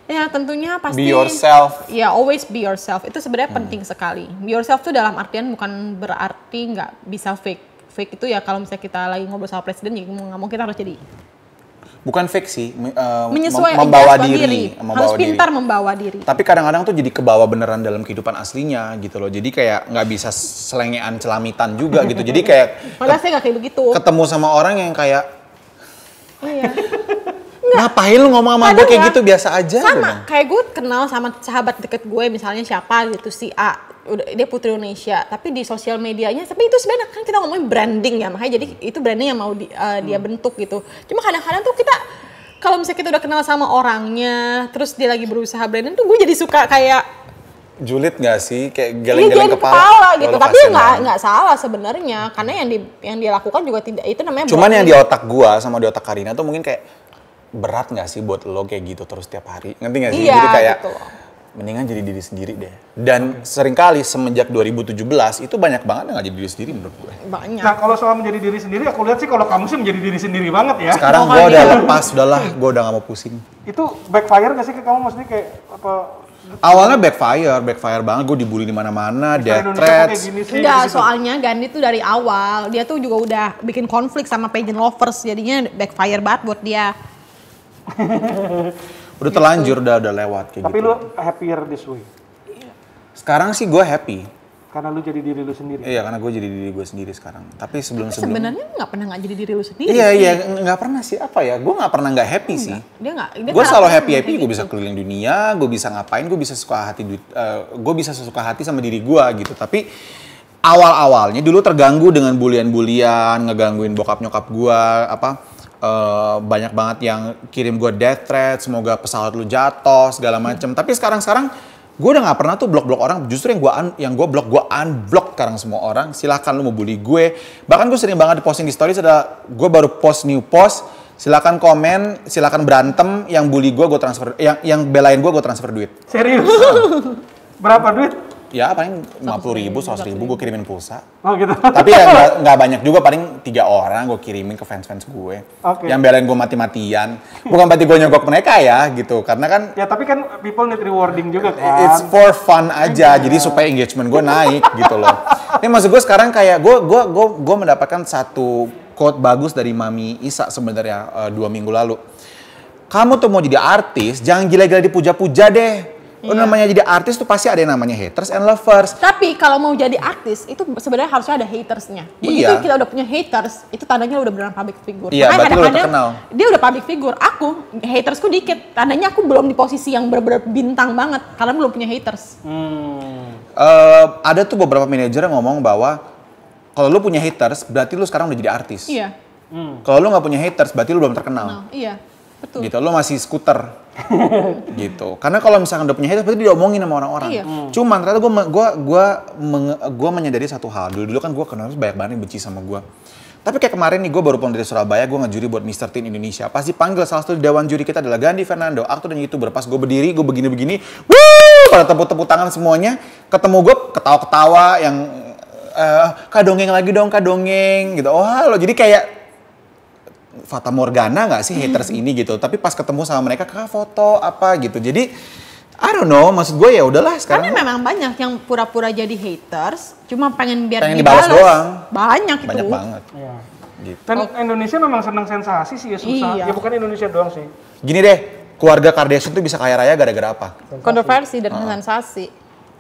Ya tentunya pasti. Be yourself. Ya always be yourself. Itu sebenarnya penting sekali. Be yourself tuh dalam artian bukan berarti nggak bisa fake. Fake itu ya kalau misalnya kita lagi ngobrol sama presiden, ya mau nggak mau kita harus jadi. Bukan fake sih, Menyesuaikan membawa diri. Harus pintar membawa diri. Tapi kadang-kadang tuh jadi kebawa beneran dalam kehidupan aslinya gitu loh. Jadi kayak nggak bisa selengean celamitan juga gitu. Jadi kayak Padahal saya nggak kayak begitu. ketemu sama orang yang kayak Iya. ngapain lu ngomong sama gue kayak gitu, biasa aja. Sama, gua bilang. kayak gue kenal sama sahabat deket gue misalnya siapa gitu, si A, dia putri Indonesia, tapi di sosial medianya, tapi itu sebenarnya kan kita ngomongin branding ya, makanya jadi itu branding yang mau dia bentuk gitu. Cuma kadang-kadang tuh kita, kalau misalnya kita udah kenal sama orangnya, terus dia lagi berusaha branding tuh gue jadi suka kayak Julid nggak sih? Kayak geleng geleng-geleng kepala. gitu, Lalu tapi kasihan banget. nggak salah sebenarnya, karena yang dia lakukan juga tidak, itu namanya Cuman yang branding. di otak gua sama di otak Karina tuh mungkin kayak berat nggak sih buat lo kayak gitu terus tiap hari, ngerti nggak sih? Iya, Jadi kayak gitu loh. mendingan jadi diri sendiri deh. Dan seringkali semenjak 2017 itu banyak banget yang nggak jadi diri sendiri menurut gue. Banyak. Nah kalau soal menjadi diri sendiri, aku lihat sih kalau kamu sih menjadi diri sendiri banget ya. Sekarang gua udah lepas, udahlah, gua udah nggak mau pusing. Itu backfire nggak sih ke kamu? Maksudnya kayak apa? Awalnya backfire banget, gue dibully di mana-mana, Mister death Indonesia kok kayak threats. gini sih, Enggak, gitu. soalnya Gandhi tuh dari awal, dia tuh juga udah bikin konflik sama pageant lovers, jadinya backfire banget buat dia. Udah terlanjur, udah lewat kayak Tapi gitu. lu happier this way Sekarang sih gue happy. karena lu jadi diri lu sendiri. Iya, karena gue jadi diri gue sendiri sekarang. Tapi sebelum-sebelumnya... Sebenarnya nggak pernah nggak jadi diri lu sendiri. Iya, nggak pernah sih. Apa ya, gue nggak pernah nggak happy sih. Dia nggak. Gue selalu happy, gue bisa keliling dunia, gue bisa ngapain, gue bisa suka hati, gue bisa sesuka hati sama diri gue gitu. Tapi awal-awalnya dulu terganggu dengan bulian-bulian, ngegangguin bokap nyokap gue, banyak banget yang kirim gue death threat, semoga pesawat lu jatuh segala macem. Tapi sekarang gue udah nggak pernah tuh blok orang. Justru yang gue unblock sekarang semua orang. Silakan lu mau bully gue. Bahkan gue sering banget di posting di stories, gue baru post new post. Silakan komen, silakan berantem. Yang bully gue transfer, yang belain gue transfer duit. Serius? Berapa duit? Ya paling 50.000, 100.000 gue kirimin pulsa. Oh gitu. Tapi ya nggak banyak juga, paling 3 orang gue kirimin ke fans gue. Oke. Yang belain gue mati-matian. Bukan berarti gue nyogok mereka ya gitu, karena kan Ya tapi kan people need rewarding juga kan. it's for fun aja, jadi supaya engagement gue naik gitu loh. Ini maksud gue sekarang kayak gue mendapatkan satu quote bagus dari Mami Isa sebenarnya 2 minggu lalu. Kamu tuh mau jadi artis, jangan gila-gila dipuja-puja deh. Lo namanya jadi artis tuh pasti ada yang namanya haters and lovers. Tapi kalau mau jadi artis itu sebenarnya harusnya ada hatersnya. Begitu Iya. kita udah punya haters, itu tandanya lu udah beneran public figure. Iya, Makanya berarti lu udah kadang-kadang terkenal. dia udah public figure. Aku hatersku dikit, tandanya aku belum di posisi yang bener-bener bintang banget karena belum punya haters. Ada tuh beberapa manajer yang ngomong bahwa kalau lu punya haters berarti lu sekarang udah jadi artis. Iya. Kalau lu nggak punya haters berarti lu belum terkenal. Nah, iya. Betul. Gitu, lu masih skuter. Gitu. Karena kalau misalkan udah punya haters berarti diomongin sama orang-orang. Iya. Cuman ternyata gue menyadari satu hal. Dulu kan gue kenal banyak banget yang benci sama gue. Tapi kayak kemarin nih gue baru pulang dari Surabaya, gue ngejuri buat Mr. Teen Indonesia. Pas dipanggil salah satu dewan juri kita adalah Gandhi Fernando, aktor dan YouTuber. Pas gue berdiri, gue begini-begini, wuh, pada tepuk-tepuk tangan semuanya. Ketemu gue ketawa-ketawa yang Kak dongeng lagi dong, Kak dongeng gitu. Oh halo, jadi kayak Fata Morgana nggak sih haters ini gitu. Tapi pas ketemu sama mereka, Kak foto apa gitu. Jadi I don't know, maksud gue ya udahlah sekarang. Karena memang banyak yang pura-pura jadi haters, cuma pengen biar Pengen dibalas doang. Banyak itu. Banyak banget. Iya. Gitu. Dan Indonesia memang senang sensasi sih ya, susah. Iya. Ya bukan Indonesia doang sih. Gini deh, keluarga Kardashian tuh bisa kaya raya gara-gara apa? Kontroversi dan sensasi.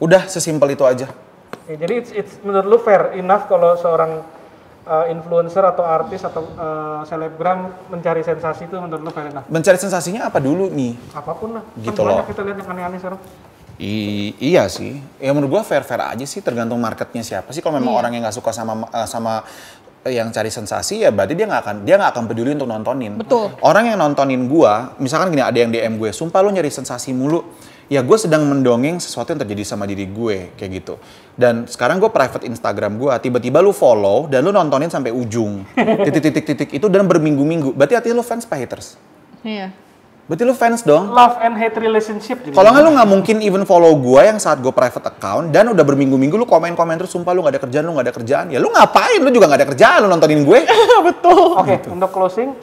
Udah sesimpel itu aja. Ya, jadi it's menurut lu fair enough kalau seorang influencer atau artis atau selebgram mencari sensasi itu menurut lu fair enough? Mencari sensasinya apa dulu nih? Apapun lah. Gitu Kan banyak loh. kita lihat yang aneh-aneh sekarang. Iya sih. Ya menurut gua fair-fair aja sih, tergantung marketnya siapa sih. Kalau memang orang yang nggak suka sama yang cari sensasi ya berarti dia nggak akan peduli untuk nontonin. Betul. Orang yang nontonin gua, misalkan gini ada yang DM gue, sumpah lu nyari sensasi mulu. Ya gue sedang mendongeng sesuatu yang terjadi sama diri gue kayak gitu. Dan sekarang gue private Instagram gue, tiba-tiba lu follow dan lu nontonin sampai ujung. Titik-titik itu dan berminggu-minggu. Berarti artinya lu fans apa haters? Iya. Berarti lu fans dong? Love and hate relationship. Kalau nggak lu nggak mungkin even follow gua yang saat gua private account dan udah berminggu-minggu lu komen-komen terus sumpah lu nggak ada kerjaan, lu nggak ada kerjaan. Ya lu ngapain? Lu juga nggak ada kerjaan, lu nontonin gue. Betul. Oke, untuk closing,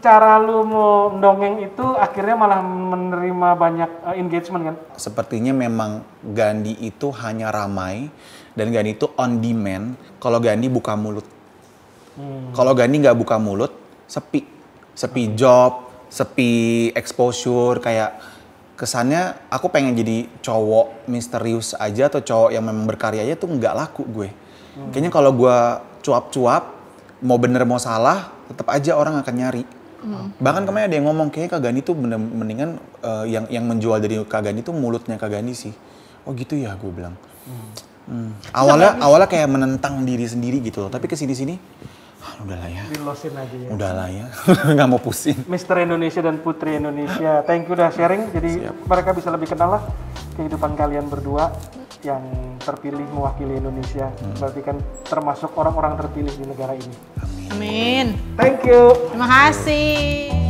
cara lu mau mendongeng itu akhirnya malah menerima banyak engagement kan? Sepertinya memang Gandhi itu hanya ramai dan Gandhi itu on demand kalau Gandhi buka mulut. Kalau Gandhi nggak buka mulut, sepi job, sepi exposure, kayak kesannya aku pengen jadi cowok misterius aja atau cowok yang memang berkarya aja tuh nggak laku gue. Kayaknya kalau gue cuap-cuap, mau bener mau salah, tetap aja orang akan nyari. Bahkan kemarin ada yang ngomong kayaknya Kak Gandhi tuh mendingan yang menjual dari Kak Gandhi tuh mulutnya Kak Gandhi sih. Oh gitu ya, gue bilang. Awalnya kayak menentang diri sendiri gitu loh, tapi kesini-sini udahlah ya. Dilosin aja ya. Udahlah ya, nggak mau pusing. Mr. Indonesia dan Putri Indonesia, thank you udah sharing. Jadi mereka bisa lebih kenal lah kehidupan kalian berdua yang terpilih mewakili Indonesia. Berarti kan termasuk orang-orang terpilih di negara ini. Amin. Thank you. Terima kasih.